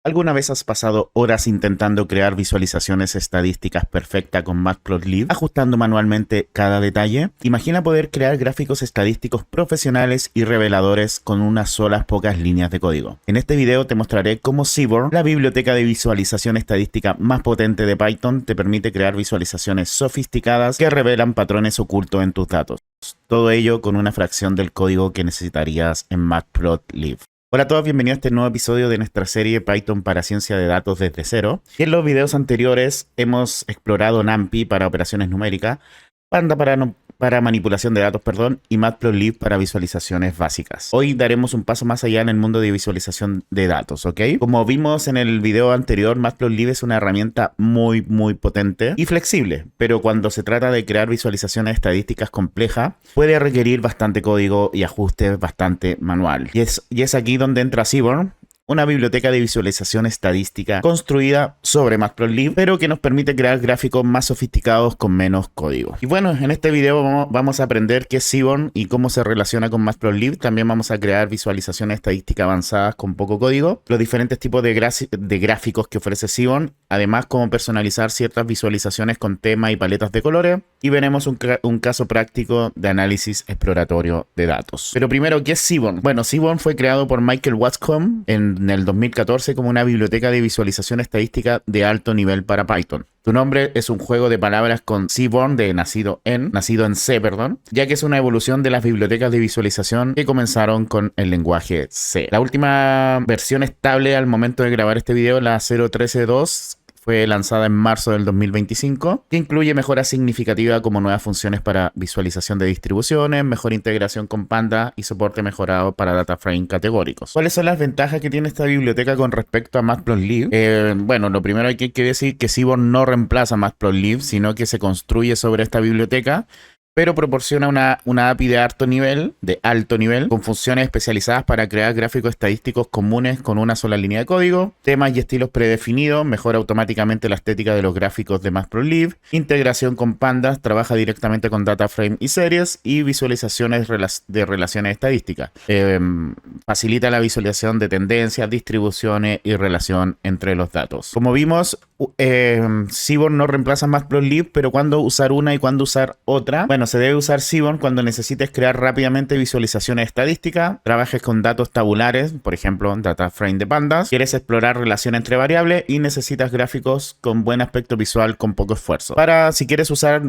¿Alguna vez has pasado horas intentando crear visualizaciones estadísticas perfectas con Matplotlib, ajustando manualmente cada detalle? Imagina poder crear gráficos estadísticos profesionales y reveladores con unas solas pocas líneas de código. En este video te mostraré cómo Seaborn, la biblioteca de visualización estadística más potente de Python, te permite crear visualizaciones sofisticadas que revelan patrones ocultos en tus datos. Todo ello con una fracción del código que necesitarías en Matplotlib. Hola a todos, bienvenidos a este nuevo episodio de nuestra serie Python para ciencia de datos desde cero. Y en los videos anteriores hemos explorado NumPy para operaciones numéricas, Panda para manipulación de datos, y Matplotlib para visualizaciones básicas. Hoy daremos un paso más allá en el mundo de visualización de datos, ¿ok? Como vimos en el video anterior, Matplotlib es una herramienta muy potente y flexible, pero cuando se trata de crear visualizaciones estadísticas complejas, puede requerir bastante código y ajustes bastante manual. Y es aquí donde entra Seaborn, una biblioteca de visualización estadística construida sobre Matplotlib, pero que nos permite crear gráficos más sofisticados con menos código. Y bueno, en este video vamos a aprender qué es Seaborn y cómo se relaciona con Matplotlib. También vamos a crear visualizaciones estadísticas avanzadas con poco código, los diferentes tipos de gráficos que ofrece Seaborn, además cómo personalizar ciertas visualizaciones con temas y paletas de colores, y veremos un caso práctico de análisis exploratorio de datos. Pero primero, ¿qué es Seaborn? Bueno, Seaborn fue creado por Michael Wascombe en el 2014 como una biblioteca de visualización estadística de alto nivel para Python. Tu nombre es un juego de palabras con Seaborn de nacido en C, ya que es una evolución de las bibliotecas de visualización que comenzaron con el lenguaje C. La última versión estable al momento de grabar este video, la 0.13.2, fue lanzada en marzo del 2025, que incluye mejoras significativas como nuevas funciones para visualización de distribuciones, mejor integración con Panda y soporte mejorado para data frame categóricos. ¿Cuáles son las ventajas que tiene esta biblioteca con respecto a Matplotlib? Bueno, lo primero hay que decir que Seaborn no reemplaza Matplotlib, sino que se construye sobre esta biblioteca, pero proporciona una API de alto nivel, con funciones especializadas para crear gráficos estadísticos comunes con una sola línea de código, temas y estilos predefinidos, mejora automáticamente la estética de los gráficos de Matplotlib, integración con pandas, trabaja directamente con data frame y series, y visualizaciones de relaciones estadísticas. Facilita la visualización de tendencias, distribuciones y relación entre los datos. Como vimos, Seaborn no reemplaza Matplotlib, pero ¿cuándo usar una y cuándo usar otra? Bueno, se debe usar Seaborn cuando necesites crear rápidamente visualizaciones estadísticas, trabajes con datos tabulares, por ejemplo, data frame de pandas, quieres explorar relación entre variables y necesitas gráficos con buen aspecto visual con poco esfuerzo. Si quieres usar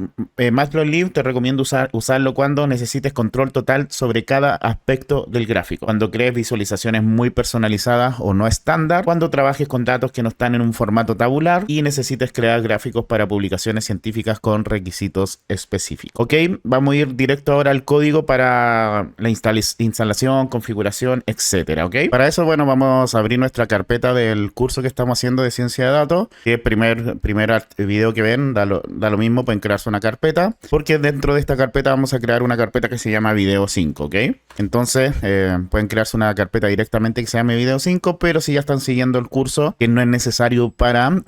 Matplotlib, te recomiendo usarlo cuando necesites control total sobre cada aspecto del gráfico, cuando crees visualizaciones muy personalizadas o no estándar, cuando trabajes con datos que no están en un formato tabular y necesites crear gráficos para publicaciones científicas con requisitos específicos. Ok, vamos a ir directo ahora al código para la instalación, configuración, etcétera. Ok, para eso, bueno, vamos a abrir nuestra carpeta del curso que estamos haciendo de ciencia de datos, que el primer video que ven da lo mismo, pueden crearse una carpeta, porque dentro de esta carpeta vamos a crear una carpeta que se llama video 5, ok. Entonces pueden crearse una carpeta directamente que se llame video 5, pero si ya están siguiendo el curso, que no es necesario para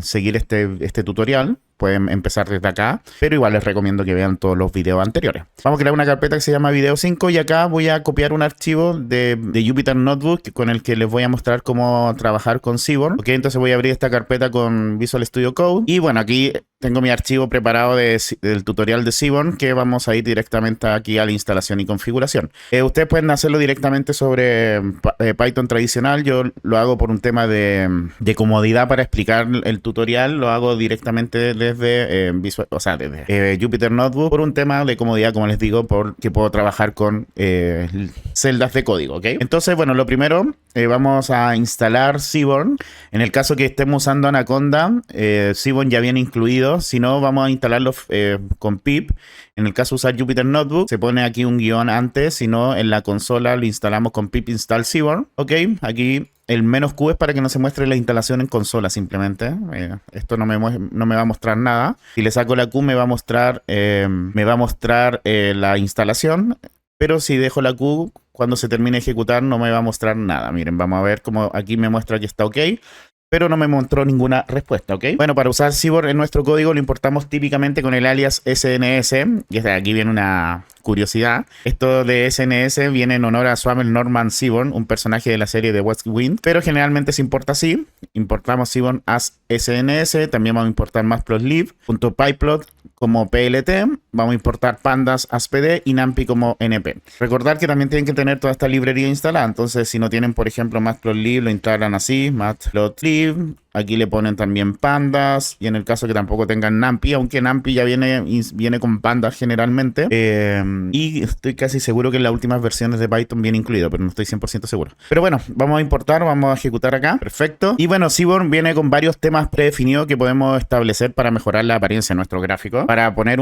seguir este tutorial, pueden empezar desde acá, pero igual les recomiendo que vean todos los videos anteriores. Vamos a crear una carpeta que se llama video 5 y acá voy a copiar un archivo de Jupyter Notebook con el que les voy a mostrar cómo trabajar con Seaborn. Ok, entonces voy a abrir esta carpeta con Visual Studio Code y bueno, aquí tengo mi archivo preparado del tutorial de Seaborn, que vamos a ir directamente aquí a la instalación y configuración. Ustedes pueden hacerlo directamente sobre Python tradicional. Yo lo hago por un tema de comodidad para explicar el tutorial. Lo hago directamente desde Jupyter Notebook por un tema de comodidad, como les digo, porque puedo trabajar con celdas de código, ¿ok? Entonces, bueno, lo primero, vamos a instalar Seaborn. En el caso que estemos usando Anaconda, Seaborn ya viene incluido. Si no, vamos a instalarlo con pip. En el caso de usar Jupyter Notebook, se pone aquí un guión antes. Si no, en la consola lo instalamos con pip install Seaborn. Ok, aquí el -Q es para que no se muestre la instalación en consola simplemente. Esto no me va a mostrar nada. Si le saco la Q me va a mostrar la instalación. Pero si dejo la Q, cuando se termine de ejecutar no me va a mostrar nada. Miren, vamos a ver cómo aquí me muestra que está ok. pero no me mostró ninguna respuesta, ¿ok? Bueno, para usar Seaborn en nuestro código lo importamos típicamente con el alias SNS, y aquí viene una curiosidad. Esto de SNS viene en honor a Samuel Norman Seaborn, un personaje de la serie de West Wing, pero generalmente se importa así. Importamos Seaborn as SNS, también vamos a importar matplotlib.pyplot como PLT, vamos a importar pandas as PD y NumPy como NP. Recordar que también tienen que tener toda esta librería instalada, entonces si no tienen, por ejemplo, matplotlib, lo instalan así, matplotlib, aquí le ponen también pandas, y en el caso que tampoco tengan NumPy, aunque NumPy ya viene con pandas generalmente, y estoy casi seguro que en las últimas versiones de Python viene incluido, pero no estoy 100% seguro. Pero bueno, vamos a importar, vamos a ejecutar acá, perfecto. Y bueno, Seaborn viene con varios temas predefinidos que podemos establecer para mejorar la apariencia de nuestro gráfico. Para poner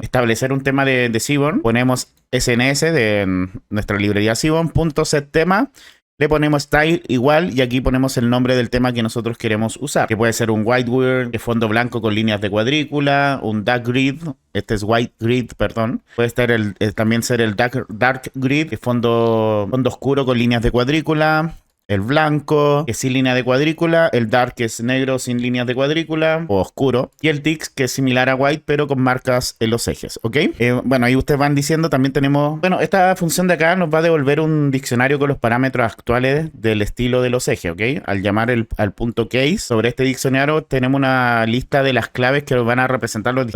establecer un tema de Seaborn, ponemos SNS de nuestra librería Seaborn.setTema. Le ponemos style igual y aquí ponemos el nombre del tema que nosotros queremos usar, que puede ser un white weird de fondo blanco con líneas de cuadrícula, un dark grid, este es white grid, perdón. Puede estar también ser el dark grid de fondo oscuro con líneas de cuadrícula. El blanco, que es sin línea de cuadrícula. El dark, que es negro sin líneas de cuadrícula o oscuro. Y el tix, que es similar a white, pero con marcas en los ejes, ¿ok? Bueno, ahí ustedes van diciendo, también tenemos... Bueno, esta función de acá nos va a devolver un diccionario con los parámetros actuales del estilo de los ejes, ¿ok? Al llamar al punto case sobre este diccionario, tenemos una lista de las claves que nos van a representar los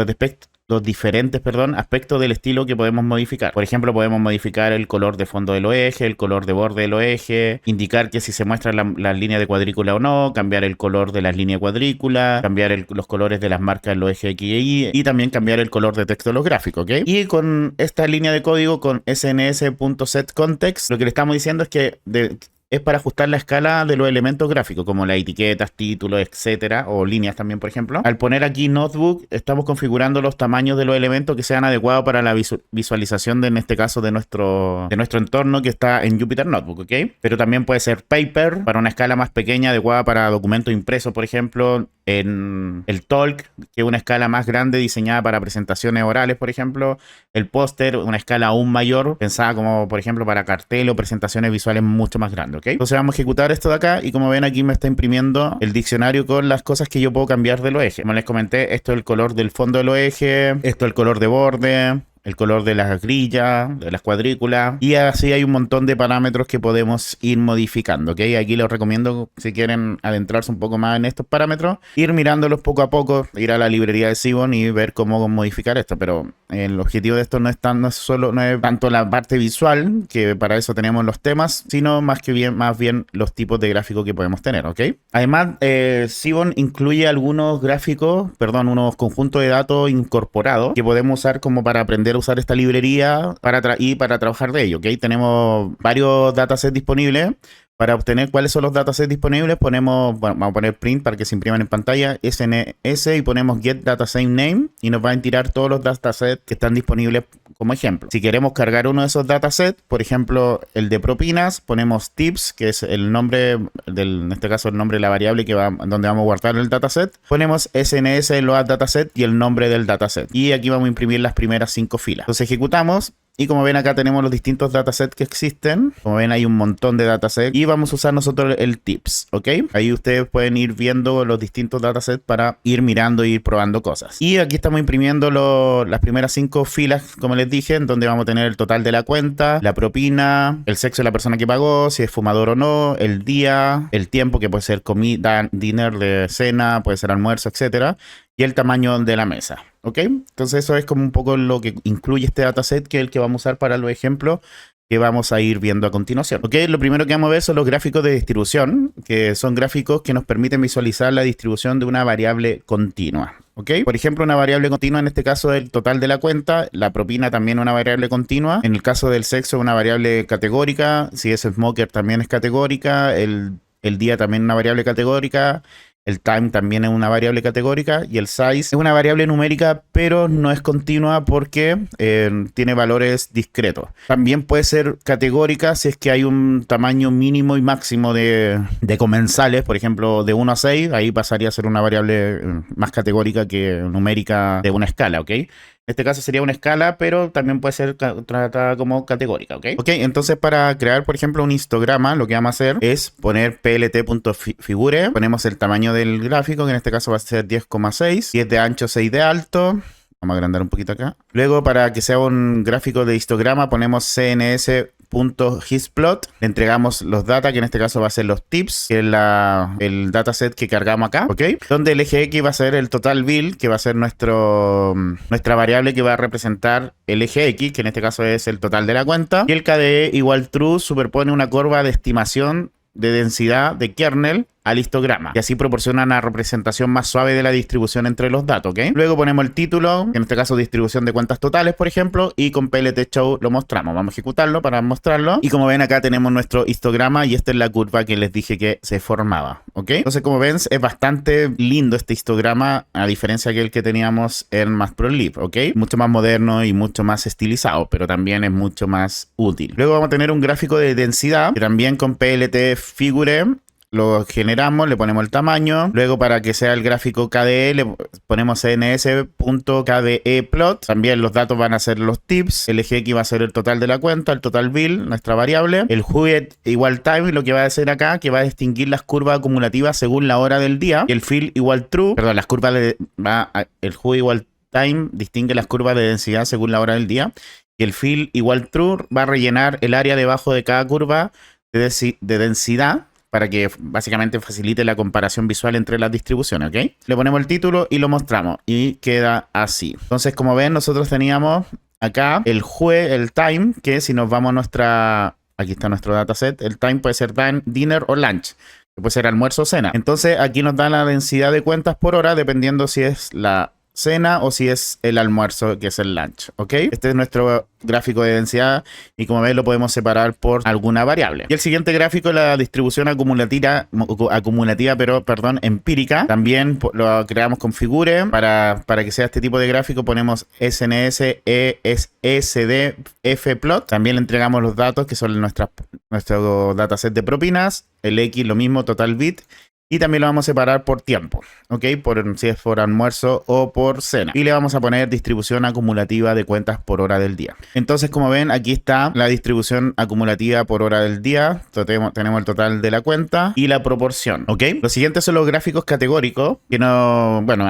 diferentes aspectos del estilo que podemos modificar. Por ejemplo, podemos modificar el color de fondo de los ejes, el color de borde de los ejes, indicar que si se muestra la línea de cuadrícula o no, cambiar el color de las líneas de cuadrícula, cambiar los colores de las marcas en los ejes X y Y, y también cambiar el color de texto de los gráficos, ¿ok? Y con esta línea de código, con sns.setContext, lo que le estamos diciendo es que es para ajustar la escala de los elementos gráficos, como las etiquetas, títulos, etcétera, o líneas también, por ejemplo. Al poner aquí Notebook, estamos configurando los tamaños de los elementos que sean adecuados para la visualización en este caso, de nuestro entorno que está en Jupyter Notebook, ¿ok? Pero también puede ser Paper, para una escala más pequeña, adecuada para documentos impresos, por ejemplo. En el Talk, que es una escala más grande diseñada para presentaciones orales, por ejemplo. El Poster, una escala aún mayor, pensada como, por ejemplo, para cartel o presentaciones visuales mucho más grandes, ¿ok? Entonces vamos a ejecutar esto de acá y como ven aquí me está imprimiendo el diccionario con las cosas que yo puedo cambiar de los ejes. Como les comenté, esto es el color del fondo de los ejes, esto es el color de borde, el color de las grillas, de las cuadrículas, y así hay un montón de parámetros que podemos ir modificando, ¿ok? Aquí les recomiendo, si quieren adentrarse un poco más en estos parámetros, ir mirándolos poco a poco, ir a la librería de Seaborn y ver cómo modificar esto, pero el objetivo de esto no es tanto la parte visual, que para eso tenemos los temas, sino más bien los tipos de gráficos que podemos tener, ¿ok? Además, Seaborn incluye unos conjuntos de datos incorporados que podemos usar como para aprender a usar esta librería para trabajar de ello, ¿ok? Tenemos varios datasets disponibles. Para obtener cuáles son los datasets disponibles, vamos a poner print para que se impriman en pantalla, SNS, y ponemos get dataset name, y nos va a tirar todos los datasets que están disponibles como ejemplo. Si queremos cargar uno de esos datasets, por ejemplo, el de propinas, ponemos tips, que es el nombre en este caso el nombre de la variable donde vamos a guardar el dataset. Ponemos SNS load dataset y el nombre del dataset. Y aquí vamos a imprimir las primeras 5 filas. Entonces ejecutamos. Y como ven acá tenemos los distintos datasets que existen. Como ven hay un montón de datasets. Y vamos a usar nosotros el tips, ¿ok? Ahí ustedes pueden ir viendo los distintos datasets para ir mirando y ir probando cosas. Y aquí estamos imprimiendo las primeras 5 filas, como les dije, en donde vamos a tener el total de la cuenta, la propina, el sexo de la persona que pagó, si es fumador o no, el día, el tiempo, que puede ser comida, dinner, de cena, puede ser almuerzo, etcétera. Y el tamaño de la mesa, ¿ok? Entonces eso es como un poco lo que incluye este dataset, que es el que vamos a usar para los ejemplos que vamos a ir viendo a continuación. ¿Ok? Lo primero que vamos a ver son los gráficos de distribución, que son gráficos que nos permiten visualizar la distribución de una variable continua. ¿Ok? Por ejemplo, una variable continua, en este caso el total de la cuenta, la propina también una variable continua, en el caso del sexo una variable categórica, si es smoker también es categórica, el día también una variable categórica, el time también es una variable categórica y el size es una variable numérica, pero no es continua porque tiene valores discretos. También puede ser categórica si es que hay un tamaño mínimo y máximo de comensales, por ejemplo, de 1 a 6, ahí pasaría a ser una variable más categórica que numérica de una escala, ¿ok? este caso sería una escala, pero también puede ser tratada como categórica, ¿ok? Ok, entonces para crear, por ejemplo, un histograma, lo que vamos a hacer es poner plt.figure, ponemos el tamaño del gráfico, que en este caso va a ser 10,6, 10 de ancho, 6 de alto. Vamos a agrandar un poquito acá. Luego, para que sea un gráfico de histograma, ponemos cns.histplot. Le entregamos los data, que en este caso va a ser los tips, que es el dataset que cargamos acá, ¿ok? Donde el eje X va a ser el total bill, que va a ser nuestra variable que va a representar el eje X, que en este caso es el total de la cuenta. Y el KDE igual true superpone una curva de estimación de densidad de kernel al histograma, y así proporciona una representación más suave de la distribución entre los datos, ¿ok? Luego ponemos el título, en este caso distribución de cuentas totales, por ejemplo, y con PLT-Show lo mostramos. Vamos a ejecutarlo para mostrarlo, y como ven acá tenemos nuestro histograma, y esta es la curva que les dije que se formaba, ¿ok? Entonces, como ven, es bastante lindo este histograma, a diferencia que el que teníamos en Matplotlib, ¿ok? Mucho más moderno y mucho más estilizado, pero también es mucho más útil. Luego vamos a tener un gráfico de densidad, que también con PLT Figure lo generamos, le ponemos el tamaño. Luego, para que sea el gráfico KDE, le ponemos cns.kdeplot. También los datos van a ser los tips. El eje X va a ser el total de la cuenta, el total bill, nuestra variable. El whoet igual time, lo que va a hacer acá, que va a distinguir las curvas acumulativas según la hora del día. Y el fill igual true, perdón, las curvas el who igual time distingue las curvas de densidad según la hora del día. Y el fill igual true va a rellenar el área debajo de cada curva de densidad, para que básicamente facilite la comparación visual entre las distribuciones, ¿ok? Le ponemos el título y lo mostramos, y queda así. Entonces, como ven, nosotros teníamos acá el time, que si nos vamos a aquí está nuestro dataset, el time puede ser dinner o lunch, que puede ser almuerzo o cena. Entonces, aquí nos da la densidad de cuentas por hora, dependiendo si es la cena o si es el almuerzo, que es el lunch, ¿ok? Este es nuestro gráfico de densidad, y como ven lo podemos separar por alguna variable. Y el siguiente gráfico es la distribución acumulativa, pero empírica. También lo creamos con Figure. Para que sea este tipo de gráfico ponemos snsesdfplot. También le entregamos los datos, que son nuestro dataset de propinas. El X lo mismo, total bit. Y también lo vamos a separar por tiempo, ¿ok? Si es por almuerzo o por cena. Y le vamos a poner distribución acumulativa de cuentas por hora del día. Entonces, como ven, aquí está la distribución acumulativa por hora del día. Tenemos el total de la cuenta y la proporción, ¿ok? Los siguientes son los gráficos categóricos, que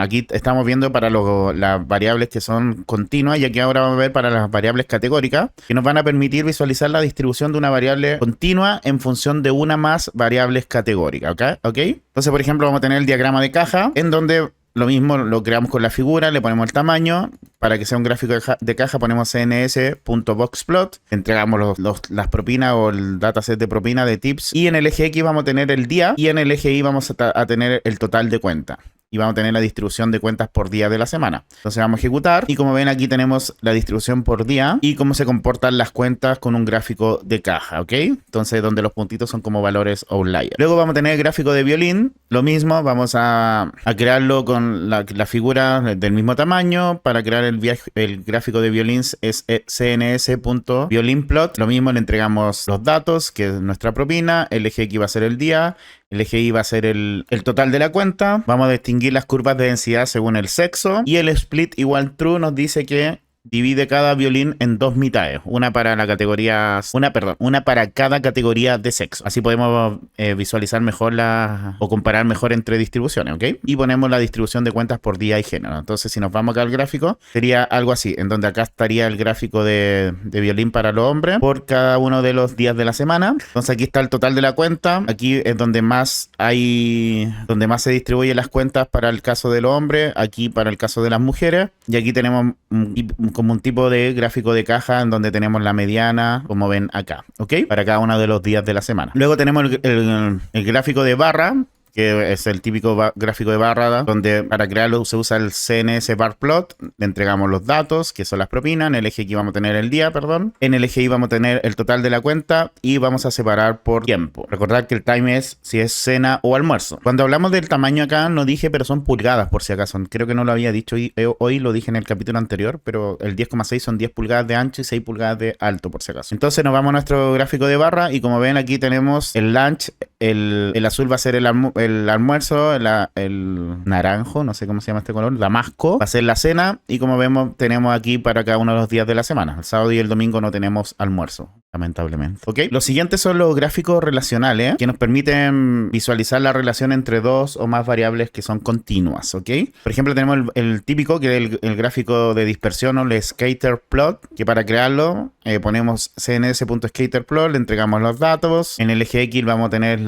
aquí estamos viendo para las variables que son continuas, y aquí ahora vamos a ver para las variables categóricas, que nos van a permitir visualizar la distribución de una variable continua en función de una más variables categóricas, ¿ok? Entonces, por ejemplo, vamos a tener el diagrama de caja, en donde lo mismo lo creamos con la figura, le ponemos el tamaño. Para que sea un gráfico de caja ponemos cns.boxplot, entregamos las propinas o el dataset de propina de tips, y en el eje X vamos a tener el día, y en el eje Y vamos a tener el total de cuenta. Y vamos a tener la distribución de cuentas por día de la semana. Entonces vamos a ejecutar, y como ven aquí tenemos la distribución por día y cómo se comportan las cuentas con un gráfico de caja, ¿ok? Entonces, donde los puntitos son como valores outlier. Luego vamos a tener el gráfico de violín. Lo mismo, vamos a crearlo con la figura del mismo tamaño. Para crear el gráfico de violins es cns.violinplot. Lo mismo, le entregamos los datos, que es nuestra propina. El eje X va a ser el día. El eje Y va a ser el total de la cuenta. Vamos a distinguir las curvas de densidad según el sexo. Y el split igual true nos dice que divide cada violín en dos mitades, una para cada categoría de sexo. Así podemos visualizar mejor o comparar mejor entre distribuciones, ¿ok? Y ponemos la distribución de cuentas por día y género. Entonces, si nos vamos acá al gráfico, sería algo así, en donde acá estaría el gráfico de violín para los hombres por cada uno de los días de la semana. Entonces, aquí está el total de la cuenta. Aquí es donde más se distribuyen las cuentas para el caso de los hombres, aquí para el caso de las mujeres, y aquí tenemos como un tipo de gráfico de caja en donde tenemos la mediana, como ven acá, ¿ok? Para cada uno de los días de la semana. Luego tenemos el gráfico de barra, que es el típico gráfico de barra, donde para crearlo se usa el CNS bar plot. Le entregamos los datos, que son las propinas. En el eje X vamos a tener el día, En el eje Y vamos a tener el total de la cuenta, y vamos a separar por tiempo. Recordad que el time es si es cena o almuerzo. Cuando hablamos del tamaño acá, no dije, pero son pulgadas por si acaso. Creo que no lo había dicho hoy, lo dije en el capítulo anterior, pero el 10,6 son 10 pulgadas de ancho y 6 pulgadas de alto por si acaso. Entonces nos vamos a nuestro gráfico de barra, y como ven aquí tenemos el lunch, el azul va a ser el almuerzo, el naranjo, no sé cómo se llama este color, damasco, va a ser la cena. Y como vemos, tenemos aquí para cada uno de los días de la semana. El sábado y el domingo no tenemos almuerzo, lamentablemente. ¿Ok? Los siguientes son los gráficos relacionales, que nos permiten visualizar la relación entre dos o más variables que son continuas. ¿Ok? Por ejemplo, tenemos el típico, que es el gráfico de dispersión o el scatter plot, que para crearlo ponemos cns.scatter le entregamos los datos. En el eje X vamos a tener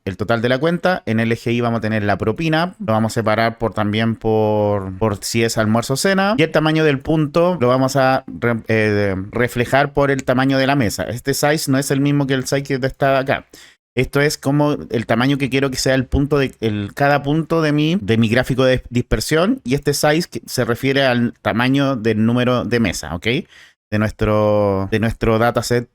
el total de la cuenta. En el eje Y vamos a tener la propina. Lo vamos a separar también por si es almuerzo o cena. Y el tamaño del punto lo vamos a reflejar por el tamaño de la mesa. Este size no es el mismo que el size que está acá. Esto es como el tamaño que quiero que sea el punto cada punto de mi gráfico de dispersión. Y este size se refiere al tamaño del número de mesa, ¿ok? De nuestro dataset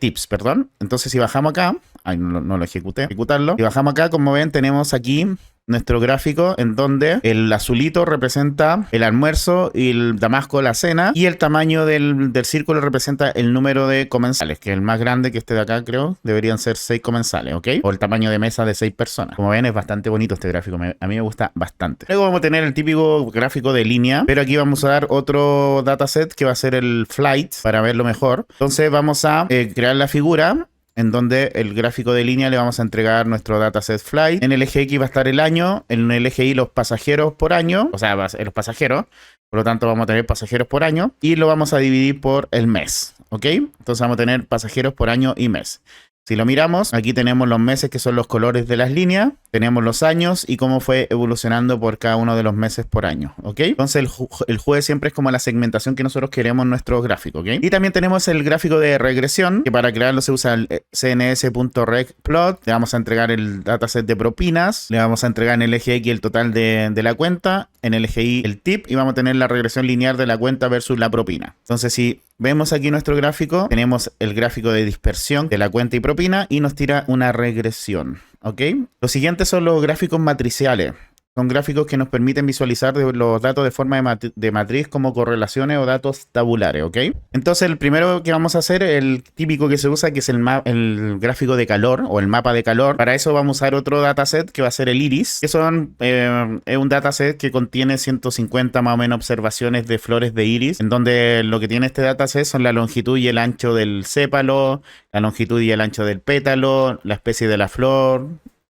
tips, perdón. Entonces, si bajamos acá, no lo ejecutarlo. Si bajamos acá, como ven, tenemos aquí nuestro gráfico en donde el azulito representa el almuerzo y el damasco la cena, y el tamaño del círculo representa el número de comensales, que el más grande, que este de acá, creo, deberían ser 6 comensales, ¿ok? O el tamaño de mesa de 6 personas. Como ven, es bastante bonito este gráfico, a mí me gusta bastante. Luego vamos a tener el típico gráfico de línea, pero aquí vamos a dar otro dataset que va a ser el flight, para verlo mejor. Entonces vamos a crear la figura, en donde el gráfico de línea le vamos a entregar nuestro dataset flight. En el eje X va a estar el año, en el eje Y los pasajeros por año, o sea, va a ser los pasajeros, por lo tanto vamos a tener pasajeros por año, y lo vamos a dividir por el mes, ¿ok? Entonces vamos a tener pasajeros por año y mes. Si lo miramos, aquí tenemos los meses, que son los colores de las líneas, tenemos los años y cómo fue evolucionando por cada uno de los meses por año, ¿ok? Entonces el jueves siempre es como la segmentación que nosotros queremos en nuestro gráfico, ¿ok? Y también tenemos el gráfico de regresión, que para crearlo se usa el cns.regplot. Le vamos a entregar el dataset de propinas, le vamos a entregar en el eje X el total de la cuenta, en el eje Y el tip, y vamos a tener la regresión lineal de la cuenta versus la propina. Entonces, si vemos aquí nuestro gráfico, tenemos el gráfico de dispersión de la cuenta y propina, y nos tira una regresión, ¿ok? Los siguientes son los gráficos matriciales. Son gráficos que nos permiten visualizar los datos de forma de matriz, como correlaciones o datos tabulares, ¿ok? Entonces, el primero que vamos a hacer, el típico que se usa, que es el gráfico de calor o el mapa de calor. Para eso vamos a usar otro dataset que va a ser el iris, que es un dataset que contiene 150 más o menos observaciones de flores de iris, en donde lo que tiene este dataset son la longitud y el ancho del sépalo, la longitud y el ancho del pétalo, la especie de la flor.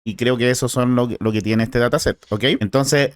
Y creo que eso son lo que tiene este dataset, ¿ok? Entonces,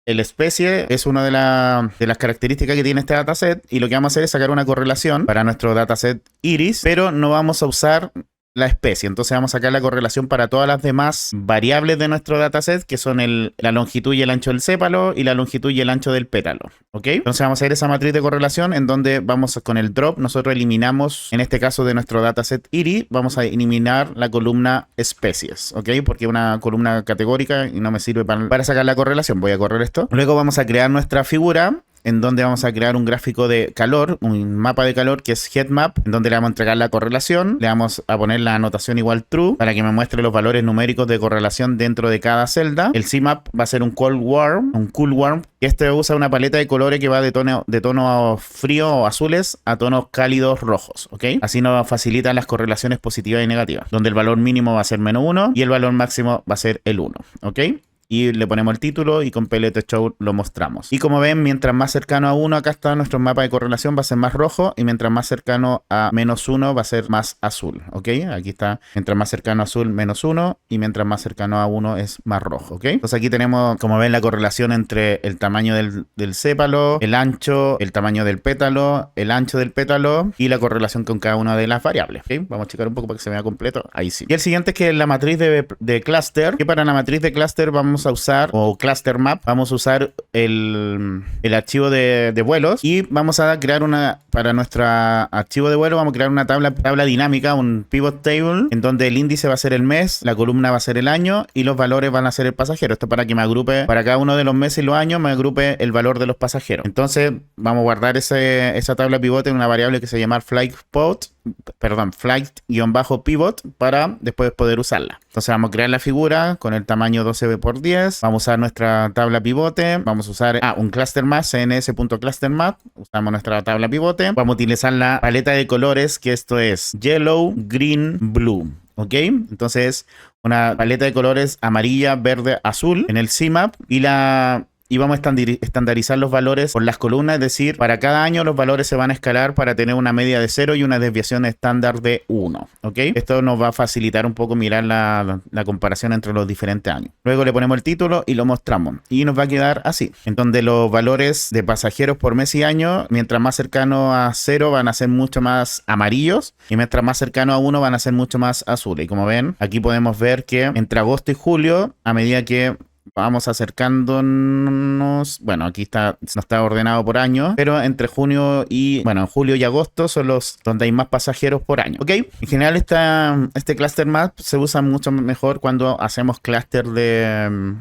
el especie es una de las características que tiene este dataset, y lo que vamos a hacer es sacar una correlación para nuestro dataset iris, pero no vamos a usar la especie. Entonces vamos a sacar la correlación para todas las demás variables de nuestro dataset, que son la longitud y el ancho del sépalo y la longitud y el ancho del pétalo, ¿ok? Entonces vamos a ver esa matriz de correlación, en donde vamos con el drop, nosotros eliminamos, en este caso de nuestro dataset iris, vamos a eliminar la columna especies, ¿ok? Porque es una columna categórica y no me sirve para sacar la correlación. Voy a correr esto. Luego vamos a crear nuestra figura, en donde vamos a crear un gráfico de calor, un mapa de calor que es heatmap, en donde le vamos a entregar la correlación, le vamos a poner la anotación igual true para que me muestre los valores numéricos de correlación dentro de cada celda. El CMap va a ser un cool warm, que este usa una paleta de colores que va de tono frío o azules a tonos cálidos rojos, ¿ok? Así nos facilitan las correlaciones positivas y negativas, donde el valor mínimo va a ser -1 y el valor máximo va a ser el 1, ¿ok? Y le ponemos el título y con PLT Show lo mostramos. Y como ven, mientras más cercano a 1, acá está nuestro mapa de correlación, va a ser más rojo, y mientras más cercano a -1 va a ser más azul, ¿ok? Aquí está, mientras más cercano a azul, -1, y mientras más cercano a 1 es más rojo, ¿ok? Entonces aquí tenemos, como ven, la correlación entre el tamaño del sépalo, el ancho, el tamaño del pétalo, el ancho del pétalo, y la correlación con cada una de las variables, ¿ok? Vamos a checar un poco para que se vea completo. Ahí sí. Y el siguiente es que es la matriz de cluster, que para la matriz de cluster vamos a usar, o cluster map, vamos a usar el archivo de vuelos, y vamos a crear para nuestro archivo de vuelo, vamos a crear una tabla dinámica, un pivot table, en donde el índice va a ser el mes, la columna va a ser el año, y los valores van a ser el pasajero. Esto para que me agrupe, para cada uno de los meses y los años, me agrupe el valor de los pasajeros. Entonces, vamos a guardar esa tabla pivote en una variable que se llama flight-pivot, para después poder usarla. Entonces vamos a crear la figura con el tamaño 12 por 10, vamos a usar nuestra tabla pivote, vamos a usar un cluster map, cns.clustermap, usamos nuestra tabla pivote, vamos a utilizar la paleta de colores, que esto es yellow, green, blue. ¿ok? Entonces, una paleta de colores amarilla, verde, azul en el CMAP y vamos a estandarizar los valores por las columnas, es decir, para cada año los valores se van a escalar para tener una media de 0 y una desviación estándar de 1, ¿ok? Esto nos va a facilitar un poco mirar la comparación entre los diferentes años. Luego le ponemos el título y lo mostramos y nos va a quedar así, en donde los valores de pasajeros por mes y año, mientras más cercano a 0 van a ser mucho más amarillos y mientras más cercano a 1 van a ser mucho más azules. Y como ven, aquí podemos ver que entre agosto y julio, a medida que vamos acercándonos, bueno, aquí no está ordenado por año, pero entre junio y, bueno, julio y agosto son los donde hay más pasajeros por año, ¿ok? En general este cluster map se usa mucho mejor cuando hacemos clúster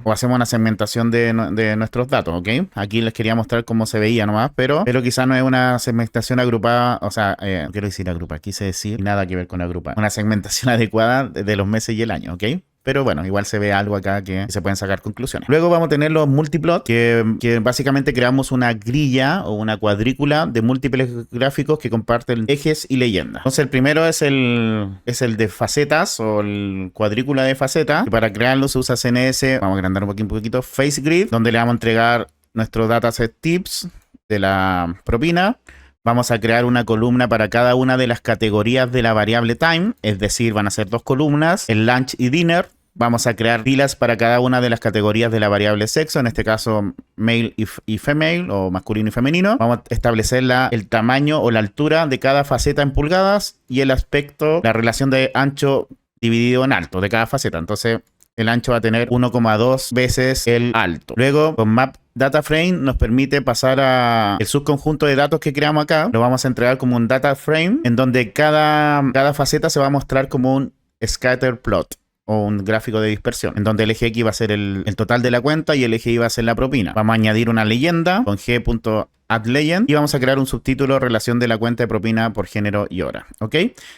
o hacemos una segmentación de nuestros datos, ¿ok? Aquí les quería mostrar cómo se veía nomás, pero quizás no es una segmentación agrupada, o sea, no quiero decir agrupada, quise decir nada que ver con agrupada, una segmentación adecuada de los meses y el año, ¿ok? Pero bueno, igual se ve algo acá que se pueden sacar conclusiones. Luego vamos a tener los multiplot, que básicamente creamos una grilla o una cuadrícula de múltiples gráficos que comparten ejes y leyendas. Entonces el primero es el de facetas o el cuadrícula de facetas. Y para crearlo se usa CNS, vamos a agrandar un poquito, Face Grid, donde le vamos a entregar nuestro dataset tips de la propina. Vamos a crear una columna para cada una de las categorías de la variable time, es decir, van a ser 2 columnas, el lunch y dinner. Vamos a crear filas para cada una de las categorías de la variable sexo, en este caso male y female, o masculino y femenino. Vamos a establecer el tamaño o la altura de cada faceta en pulgadas y el aspecto, la relación de ancho dividido en alto de cada faceta. Entonces, el ancho va a tener 1,2 veces el alto. Luego, con map data frame nos permite pasar a el subconjunto de datos que creamos acá. Lo vamos a entregar como un data frame en donde cada faceta se va a mostrar como un scatter plot o un gráfico de dispersión, en donde el eje X va a ser el total de la cuenta y el eje Y va a ser la propina. Vamos a añadir una leyenda con g.addLegend y vamos a crear un subtítulo relación de la cuenta de propina por género y hora, ¿ok?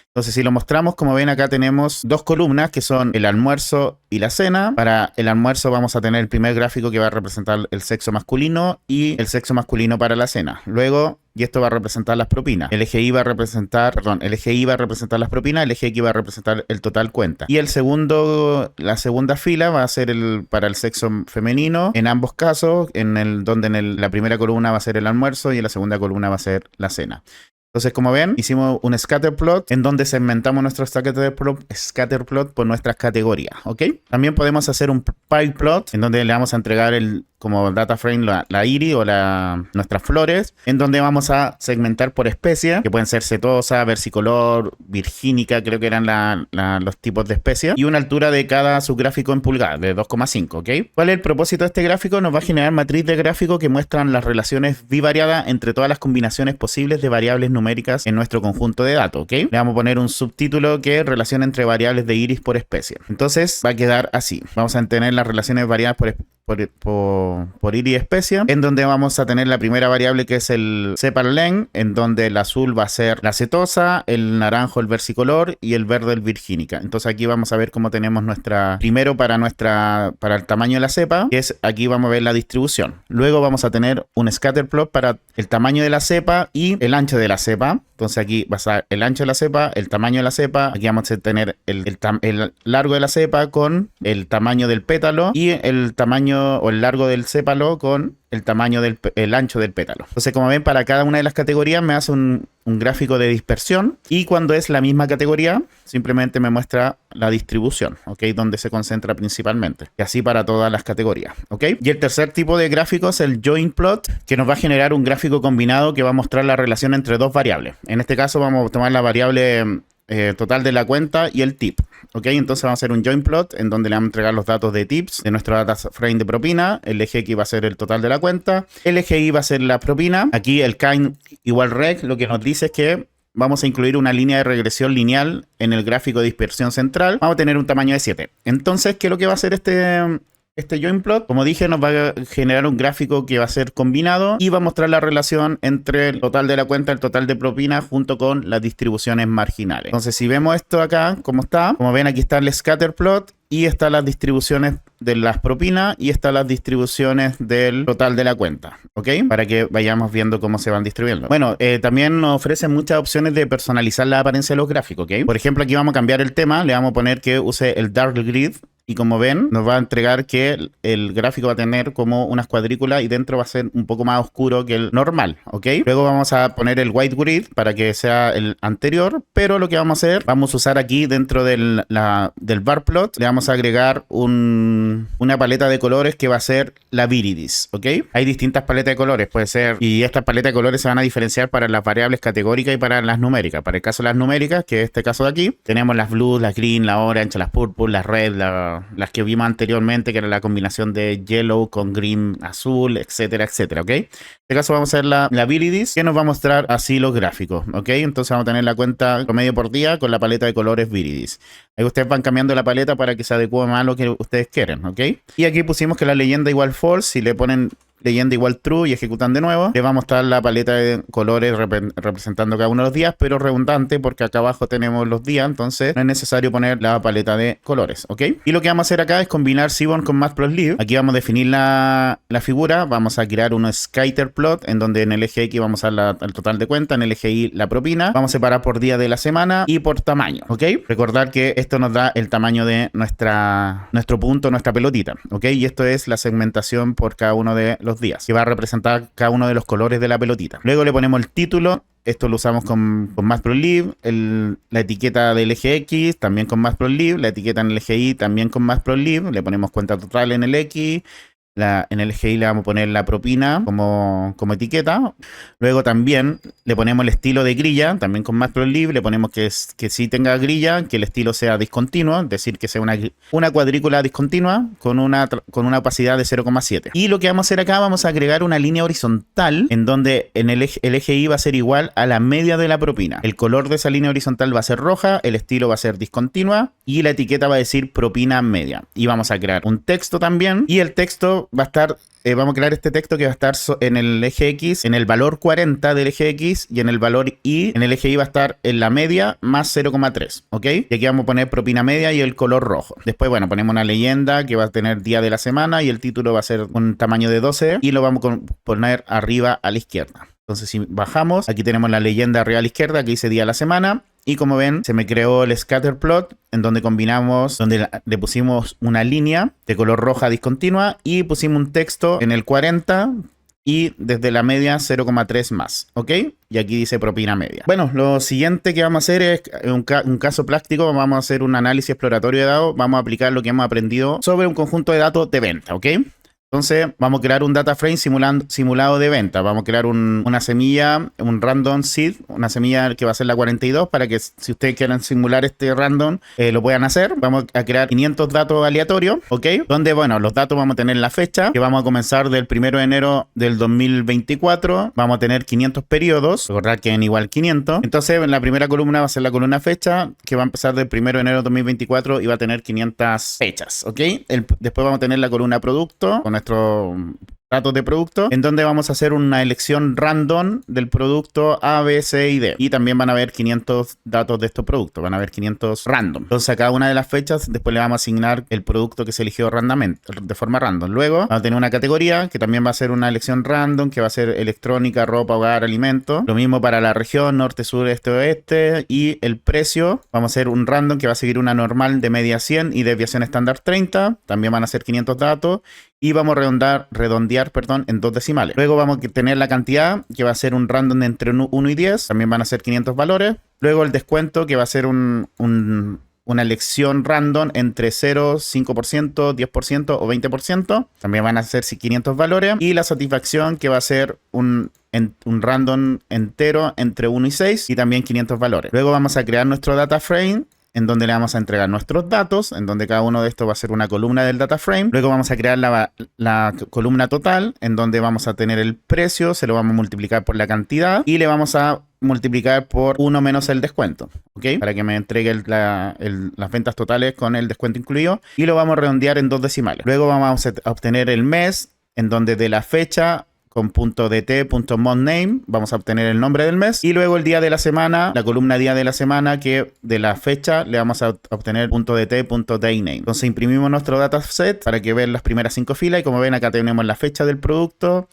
Entonces, si lo mostramos, como ven, acá tenemos 2 columnas que son el almuerzo y la cena. Para el almuerzo vamos a tener el primer gráfico que va a representar el sexo masculino y el sexo masculino para la cena. Luego, y esto va a representar las propinas. El eje Y va a representar las propinas, el eje X va a representar el total cuenta. Y la segunda fila va a ser para el sexo femenino, en ambos casos, donde la primera columna va a ser el almuerzo y en la segunda columna va a ser la cena. Entonces, como ven, hicimos un scatterplot en donde segmentamos nuestro scatterplot por nuestras categorías, ¿ok? También podemos hacer un pie plot en donde le vamos a entregar como data frame la iris o nuestras flores, en donde vamos a segmentar por especie, que pueden ser setosa, versicolor, virgínica, creo que eran los tipos de especies, y una altura de cada subgráfico en pulgadas, de 2,5, ¿ok? ¿Cuál es el propósito de este gráfico? Nos va a generar matriz de gráfico que muestran las relaciones bivariadas entre todas las combinaciones posibles de variables numéricas en nuestro conjunto de datos, ¿ok? Le vamos a poner un subtítulo que es relación entre variables de iris por especie. Entonces va a quedar así. Vamos a tener las relaciones variadas por iris y especie, en donde vamos a tener la primera variable que es el sepal length, en donde el azul va a ser la setosa, el naranjo el versicolor y el verde el virgínica. Entonces aquí vamos a ver cómo tenemos primero para el tamaño de la cepa, que es aquí vamos a ver la distribución. Luego vamos a tener un scatterplot para el tamaño de la cepa y el ancho de la cepa. Entonces aquí va a ser el ancho de la cepa, el tamaño de la cepa. Aquí vamos a tener el largo de la cepa con el tamaño del pétalo y el tamaño o el largo del sépalo con el tamaño el ancho del pétalo. Entonces, como ven, para cada una de las categorías me hace un gráfico de dispersión, y cuando es la misma categoría simplemente me muestra la distribución, ¿ok? Donde se concentra principalmente, y así para todas las categorías, ¿ok? Y el tercer tipo de gráfico es el join plot, que nos va a generar un gráfico combinado que va a mostrar la relación entre 2 variables. En este caso vamos a tomar la variable total de la cuenta y el tip, ¿ok? Entonces vamos a hacer un join plot en donde le vamos a entregar los datos de tips de nuestro data frame de propina. El eje X va a ser el total de la cuenta, el eje Y va a ser la propina. Aquí el kind igual reg lo que nos dice es que vamos a incluir una línea de regresión lineal en el gráfico de dispersión central. Vamos a tener un tamaño de 7. Entonces, ¿qué es lo que va a hacer este join plot? Como dije, nos va a generar un gráfico que va a ser combinado y va a mostrar la relación entre el total de la cuenta, el total de propina, junto con las distribuciones marginales. Entonces, si vemos esto acá, como ven, aquí está el scatter plot y están las distribuciones de las propinas y están las distribuciones del total de la cuenta, ¿ok? Para que vayamos viendo cómo se van distribuyendo. Bueno, también nos ofrecen muchas opciones de personalizar la apariencia de los gráficos, ¿ok? Por ejemplo, aquí vamos a cambiar el tema, le vamos a poner que use el Dark Grid. Y como ven, nos va a entregar que el gráfico va a tener como unas cuadrículas y dentro va a ser un poco más oscuro que el normal, ¿ok? Luego vamos a poner el White Grid para que sea el anterior, pero lo que vamos a hacer, vamos a usar aquí dentro del bar plot, le vamos a agregar una paleta de colores que va a ser la Viridis, ¿ok? Hay distintas paletas de colores, puede ser, y estas paletas de colores se van a diferenciar para las variables categóricas y para las numéricas. Para el caso de las numéricas, que es este caso de aquí, tenemos las blues, las green, la orange, las purple, las red, las que vimos anteriormente, que era la combinación de yellow con green, azul, etcétera, etcétera, ¿ok? En este caso vamos a hacer la Viridis, que nos va a mostrar así los gráficos, ¿ok? Entonces vamos a tener la cuenta promedio por día con la paleta de colores Viridis. Ahí ustedes van cambiando la paleta para que se adecue más a lo que ustedes quieren, ¿ok? Y aquí pusimos que la leyenda igual false, si le ponen leyenda igual true y ejecutan de nuevo, le va a mostrar la paleta de colores representando cada uno de los días, pero redundante porque acá abajo tenemos los días, entonces no es necesario poner la paleta de colores, ¿ok? Y lo que vamos a hacer acá es combinar Seaborn con Matplotlib. Aquí vamos a definir la figura, vamos a crear un scatter plot en donde en el eje X vamos a dar el total de cuenta, en el eje Y la propina, vamos a separar por día de la semana y por tamaño, ¿ok? Recordar que esto nos da el tamaño de nuestro punto, nuestra pelotita, ¿ok? Y esto es la segmentación por cada uno de los días, que va a representar cada uno de los colores de la pelotita. Luego le ponemos el título, esto lo usamos con Matplotlib, la etiqueta del eje X también con Matplotlib, la etiqueta en el eje Y también con Matplotlib, le ponemos cuenta total en el X, en el eje Y le vamos a poner la propina como etiqueta. Luego también le ponemos el estilo de grilla, también con Matplotlib, le ponemos que sí tenga grilla, que el estilo sea discontinuo, es decir, que sea una cuadrícula discontinua con una opacidad de 0,7. Y lo que vamos a hacer acá, vamos a agregar una línea horizontal en donde el eje Y va a ser igual a la media de la propina. El color de esa línea horizontal va a ser roja, el estilo va a ser discontinua y la etiqueta va a decir propina media. Y vamos a crear un texto también, y el texto va a estar, vamos a crear este texto que va a estar en el eje X, en el valor 40 del eje X, y en el valor Y, en el eje Y va a estar en la media más 0,3, ¿ok? Y aquí vamos a poner propina media y el color rojo. Después, bueno, ponemos una leyenda que va a tener día de la semana y el título va a ser un tamaño de 12 y lo vamos a poner arriba a la izquierda. Entonces, si bajamos, aquí tenemos la leyenda arriba a la izquierda que dice día de la semana. Y como ven, se me creó el scatter plot en donde combinamos, donde le pusimos una línea de color roja discontinua y pusimos un texto en el 40 y desde la media 0,3 más, ¿ok? Y aquí dice propina media. Bueno, lo siguiente que vamos a hacer es un caso práctico. Vamos a hacer un análisis exploratorio de datos. Vamos a aplicar lo que hemos aprendido sobre un conjunto de datos de venta, ¿ok? Entonces vamos a crear un data frame simulado de venta. Vamos a crear una semilla, un random seed, una semilla que va a ser la 42 para que si ustedes quieren simular este random lo puedan hacer. Vamos a crear 500 datos aleatorios, ¿ok? Donde, bueno, los datos vamos a tener la fecha, que vamos a comenzar del 1 de enero del 2024. Vamos a tener 500 periodos, recordad que en igual 500. Entonces en la primera columna va a ser la columna fecha, que va a empezar del 1 de enero del 2024 y va a tener 500 fechas, ¿ok? Después vamos a tener la columna producto, con nuestros datos de producto, en donde vamos a hacer una elección random del producto A, B, C y D. Y también van a haber 500 datos de estos productos, van a haber 500 random. Entonces a cada una de las fechas después le vamos a asignar el producto que se eligió de forma random. Luego vamos a tener una categoría que también va a ser una elección random, que va a ser electrónica, ropa, hogar, alimento. Lo mismo para la región, norte, sur, este, oeste. Y el precio, vamos a hacer un random que va a seguir una normal de media 100 y desviación estándar 30. También van a ser 500 datos. Y vamos a redondear en 2 decimales. Luego vamos a tener la cantidad, que va a ser un random de entre 1 y 10. También van a ser 500 valores. Luego el descuento, que va a ser una elección random entre 0, 5%, 10% o 20%. También van a ser 500 valores. Y la satisfacción, que va a ser un random entero entre 1 y 6. Y también 500 valores. Luego vamos a crear nuestro data frame, en donde le vamos a entregar nuestros datos, en donde cada uno de estos va a ser una columna del data frame. Luego vamos a crear la columna total, en donde vamos a tener el precio, se lo vamos a multiplicar por la cantidad y le vamos a multiplicar por 1 menos el descuento, ¿ok? Para que me entregue las ventas totales con el descuento incluido, y lo vamos a redondear en 2 decimales. Luego vamos a obtener el mes, en donde de la fecha con .dt.monthName, vamos a obtener el nombre del mes, y luego el día de la semana, la columna día de la semana, que de la fecha le vamos a obtener .dt.dayname. Entonces imprimimos nuestro dataset para que vean las primeras 5 filas, y como ven acá tenemos la fecha del producto,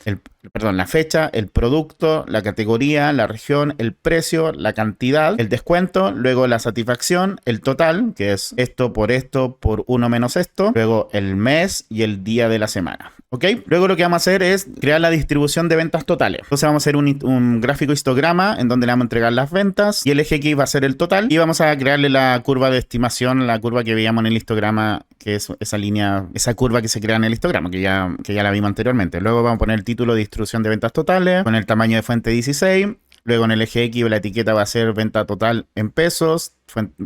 la fecha, el producto, la categoría, la región, el precio, la cantidad, el descuento, luego la satisfacción, el total, que es esto por 1 menos esto, luego el mes y el día de la semana. ¿Ok? Luego lo que vamos a hacer es crear la distribución de ventas totales. Entonces vamos a hacer un gráfico histograma en donde le vamos a entregar las ventas y el eje X va a ser el total, y vamos a crearle la curva de estimación, la curva que veíamos en el histograma, que es esa línea, esa curva que se crea en el histograma, que ya la vimos anteriormente. Luego vamos a poner el título de distribución de ventas totales, con el tamaño de fuente 16. Luego en el eje X la etiqueta va a ser venta total en pesos,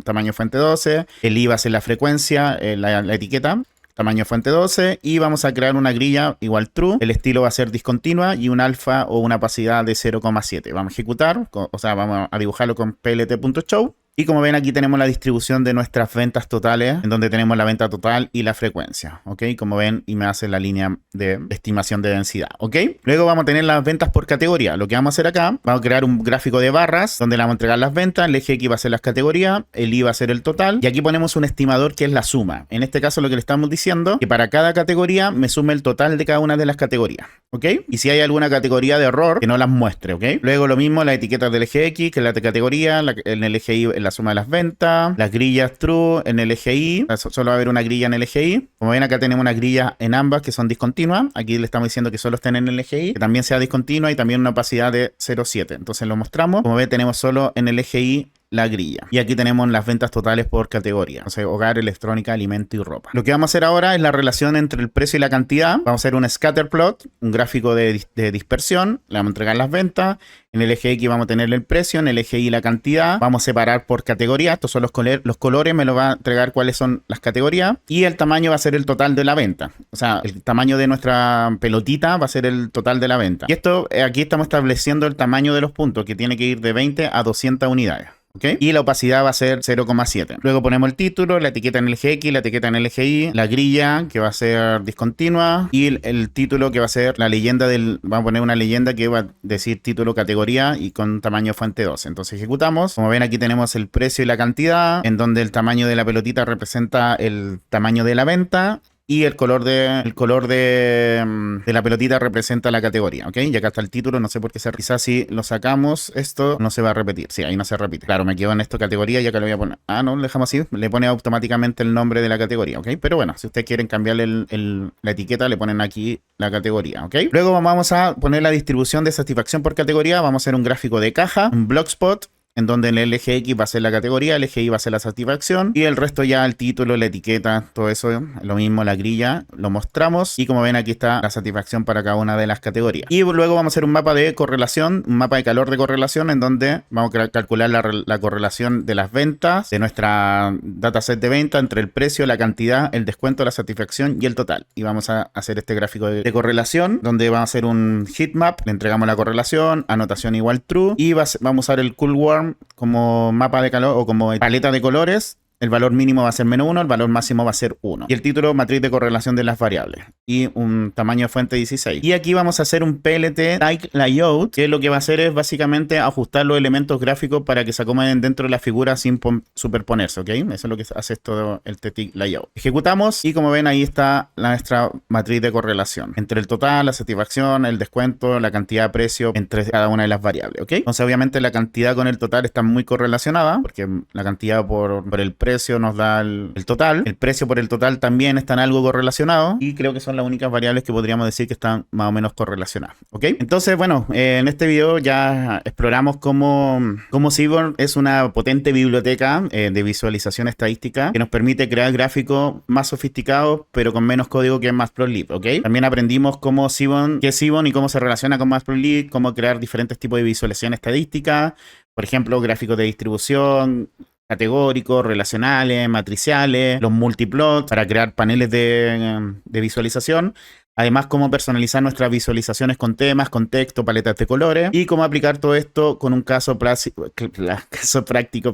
tamaño fuente 12. El I va a ser la frecuencia, la etiqueta, tamaño fuente 12. Y vamos a crear una grilla igual true. El estilo va a ser discontinua y un alfa o una opacidad de 0,7. Vamos a ejecutar, o sea, vamos a dibujarlo con plt.show. Y como ven, aquí tenemos la distribución de nuestras ventas totales, en donde tenemos la venta total y la frecuencia, ¿ok? Como ven, y me hace la línea de estimación de densidad, ¿ok? Luego vamos a tener las ventas por categoría. Lo que vamos a hacer acá, vamos a crear un gráfico de barras, donde le vamos a entregar las ventas, el eje X va a ser las categorías, el Y va a ser el total, y aquí ponemos un estimador que es la suma. En este caso lo que le estamos diciendo, que para cada categoría me sume el total de cada una de las categorías, ¿ok? Y si hay alguna categoría de error, que no las muestre, ¿ok? Luego lo mismo, las etiquetas del eje X, que es la categoría, en el eje Y, la suma de las ventas, las grillas true en el eje Y, solo va a haber una grilla en el eje Y. Como ven, acá tenemos una grilla en ambas que son discontinuas. Aquí le estamos diciendo que solo estén en el eje Y, que también sea discontinua, y también una opacidad de 0,7. Entonces lo mostramos. Como ven, tenemos solo en el eje Y la grilla. Y aquí tenemos las ventas totales por categoría. O sea, hogar, electrónica, alimento y ropa. Lo que vamos a hacer ahora es la relación entre el precio y la cantidad. Vamos a hacer un scatter plot, un gráfico de dispersión. Le vamos a entregar las ventas. En el eje X vamos a tener el precio, en el eje Y la cantidad. Vamos a separar por categoría. Estos son los colores, me lo va a entregar cuáles son las categorías. Y el tamaño va a ser el total de la venta. O sea, el tamaño de nuestra pelotita va a ser el total de la venta. Y esto, aquí estamos estableciendo el tamaño de los puntos, que tiene que ir de 20 a 200 unidades. ¿Okay? Y la opacidad va a ser 0,7. Luego ponemos el título, la etiqueta en el eje X, la etiqueta en el eje Y, la grilla que va a ser discontinua, y el título que va a ser la leyenda vamos a poner una leyenda que va a decir título, categoría y con tamaño fuente 12. Entonces ejecutamos. Como ven, aquí tenemos el precio y la cantidad, en donde el tamaño de la pelotita representa el tamaño de la venta. Y el color de la pelotita representa la categoría, ¿ok? Y acá está el título, no sé por qué quizás si lo sacamos, esto no se va a repetir. Sí, ahí no se repite. Claro, me quedo en esto categoría y acá lo voy a poner. Ah, no, lo dejamos así. Le pone automáticamente el nombre de la categoría, ¿ok? Pero bueno, si ustedes quieren cambiarle la etiqueta, le ponen aquí la categoría, ¿ok? Luego vamos a poner la distribución de satisfacción por categoría. Vamos a hacer un gráfico de caja, un Blogspot, en donde en el eje X va a ser la categoría, el eje Y va a ser la satisfacción, y el resto ya el título, la etiqueta, todo eso, lo mismo, la grilla, lo mostramos, y como ven aquí está la satisfacción para cada una de las categorías. Y luego vamos a hacer un mapa de correlación, un mapa de calor de correlación, en donde vamos a calcular la correlación de las ventas, de nuestra dataset de venta, entre el precio, la cantidad, el descuento, la satisfacción y el total. Y vamos a hacer este gráfico de correlación, donde vamos a hacer un heatmap, le entregamos la correlación, anotación igual true, y vamos a usar el coolworm como mapa de calor o como paleta de colores. El valor mínimo va a ser -1, el valor máximo va a ser 1. Y el título, matriz de correlación de las variables. Y un tamaño de fuente 16. Y aquí vamos a hacer un PLT Tick Layout, que lo que va a hacer es básicamente ajustar los elementos gráficos para que se acomoden dentro de la figura sin superponerse, ¿ok? Eso es lo que hace esto el Tick Layout. Ejecutamos y como ven ahí está nuestra matriz de correlación. Entre el total, la satisfacción, el descuento, la cantidad de precio entre cada una de las variables, ¿ok? Entonces obviamente la cantidad con el total está muy correlacionada, porque la cantidad por el precio nos da el total. El precio por el total también están algo correlacionados, y creo que son las únicas variables que podríamos decir que están más o menos correlacionadas, ¿ok? Entonces, bueno, en este video ya exploramos cómo Seaborn es una potente biblioteca de visualización estadística que nos permite crear gráficos más sofisticados, pero con menos código que Matplotlib, ¿ok? También aprendimos qué es Seaborn y cómo se relaciona con Matplotlib, cómo crear diferentes tipos de visualización estadística, por ejemplo, gráficos de distribución, categóricos, relacionales, matriciales, los multiplots para crear paneles de visualización. Además, cómo personalizar nuestras visualizaciones con temas, con texto, paletas de colores y cómo aplicar todo esto con un caso práctico,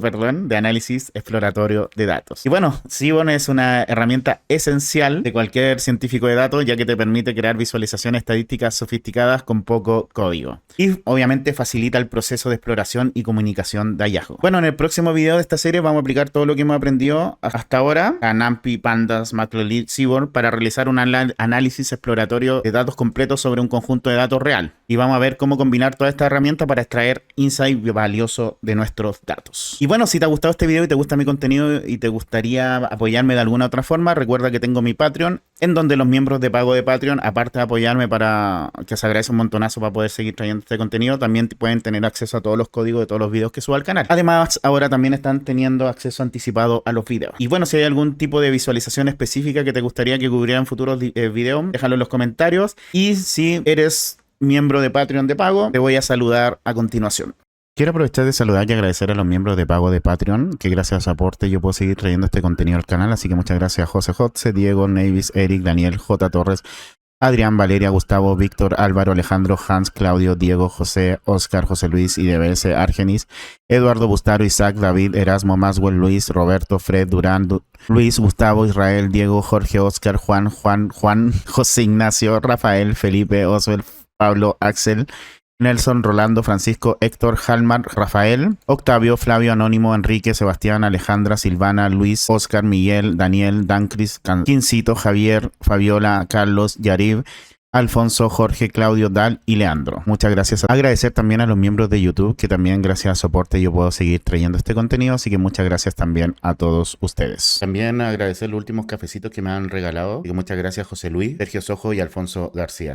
de análisis exploratorio de datos. Y bueno, Seaborn es una herramienta esencial de cualquier científico de datos, ya que te permite crear visualizaciones estadísticas sofisticadas con poco código. Y obviamente facilita el proceso de exploración y comunicación de hallazgos. Bueno, en el próximo video de esta serie vamos a aplicar todo lo que hemos aprendido hasta ahora a NumPy, Pandas, Matplotlib, Seaborn para realizar un análisis exploratorio de datos completos sobre un conjunto de datos real. Y vamos a ver cómo combinar toda esta herramienta para extraer insight valioso de nuestros datos. Y bueno, si te ha gustado este video y te gusta mi contenido y te gustaría apoyarme de alguna otra forma, recuerda que tengo mi Patreon, en donde los miembros de pago de Patreon, aparte de apoyarme para que se agradece un montonazo para poder seguir trayendo este contenido, también pueden tener acceso a todos los códigos de todos los videos que subo al canal. Además, ahora también están teniendo acceso anticipado a los videos. Y bueno, si hay algún tipo de visualización específica que te gustaría que cubriera en futuros videos, déjalo en los comentarios. Y si eres miembro de Patreon de pago, te voy a saludar a continuación. Quiero aprovechar de saludar y agradecer a los miembros de pago de Patreon, que gracias a su aporte yo puedo seguir trayendo este contenido al canal, así que muchas gracias a José Jotze, Diego, Nevis, Eric, Daniel, J. Torres, Adrián, Valeria, Gustavo, Víctor, Álvaro, Alejandro, Hans, Claudio, Diego, José, Oscar, José Luis, IDBS, Argenis, Eduardo, Bustaro, Isaac, David, Erasmo, Maswell, Luis, Roberto, Fred, Durán, Luis, Gustavo, Israel, Diego, Jorge, Oscar, Juan, José Ignacio, Rafael, Felipe, Oswald, Pablo, Axel, Nelson, Rolando, Francisco, Héctor, Halmar, Rafael, Octavio, Flavio, Anónimo, Enrique, Sebastián, Alejandra, Silvana, Luis, Oscar, Miguel, Daniel, Dancris, Quincito, Javier, Fabiola, Carlos, Yarib, Alfonso, Jorge, Claudio, Dal y Leandro. Muchas gracias. Agradecer también a los miembros de YouTube, que también gracias a soporte yo puedo seguir trayendo este contenido, así que muchas gracias también a todos ustedes. También agradecer los últimos cafecitos que me han regalado, y muchas gracias José Luis, Sergio Sojo y Alfonso García.